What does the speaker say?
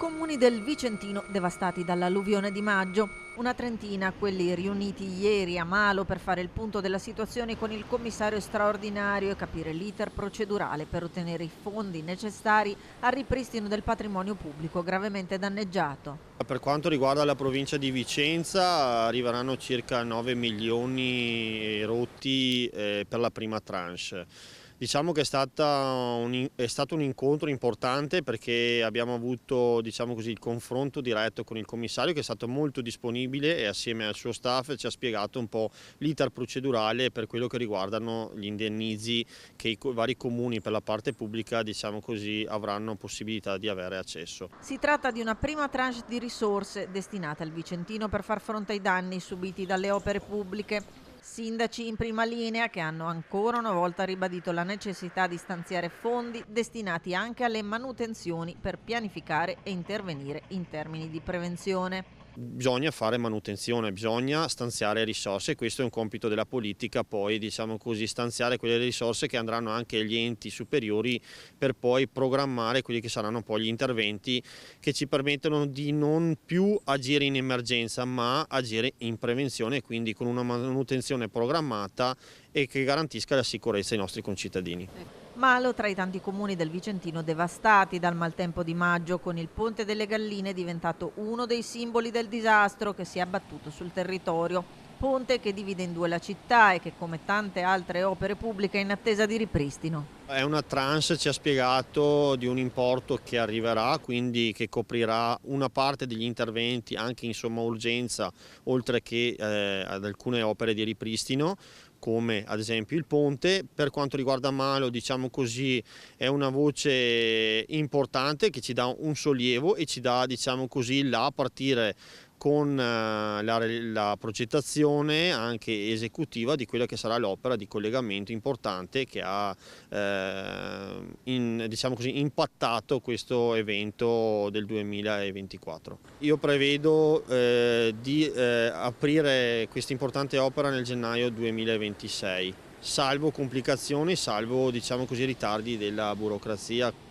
comuni del Vicentino devastati dall'alluvione di maggio. Una trentina quelli riuniti ieri a Malo per fare il punto della situazione con il commissario straordinario e capire l'iter procedurale per ottenere i fondi necessari al ripristino del patrimonio pubblico gravemente danneggiato. Per quanto riguarda la provincia di Vicenza arriveranno circa 9 milioni rotti per la prima tranche. Diciamo che è stato un incontro importante perché abbiamo avuto, diciamo così, il confronto diretto con il commissario, che è stato molto disponibile e assieme al suo staff ci ha spiegato un po' l'iter procedurale per quello che riguardano gli indennizi che i vari comuni per la parte pubblica, diciamo così, avranno possibilità di avere accesso. Si tratta di una prima tranche di risorse destinate al Vicentino per far fronte ai danni subiti dalle opere pubbliche. Sindaci in prima linea che hanno ancora una volta ribadito la necessità di stanziare fondi destinati anche alle manutenzioni per pianificare e intervenire in termini di prevenzione. Bisogna fare manutenzione, bisogna stanziare risorse, questo è un compito della politica, poi diciamo così stanziare quelle risorse che andranno anche agli enti superiori per poi programmare quelli che saranno poi gli interventi che ci permettono di non più agire in emergenza ma agire in prevenzione, quindi con una manutenzione programmata e che garantisca la sicurezza ai nostri concittadini. Malo tra i tanti comuni del Vicentino devastati dal maltempo di maggio, con il Ponte delle Galline diventato uno dei simboli del disastro che si è abbattuto sul territorio. Ponte che divide in due la città e che, come tante altre opere pubbliche, è in attesa di ripristino. È una tranche, ci ha spiegato, di un importo che arriverà, quindi che coprirà una parte degli interventi anche in somma urgenza, oltre che ad alcune opere di ripristino, come ad esempio il ponte. Per quanto riguarda Malo, diciamo così, è una voce importante che ci dà un sollievo e ci dà, diciamo così, a partire con la progettazione anche esecutiva di quella che sarà l'opera di collegamento importante che ha diciamo così, impattato questo evento del 2024. Io prevedo di aprire questa importante opera nel gennaio 2026, salvo complicazioni, salvo, diciamo così, ritardi della burocrazia.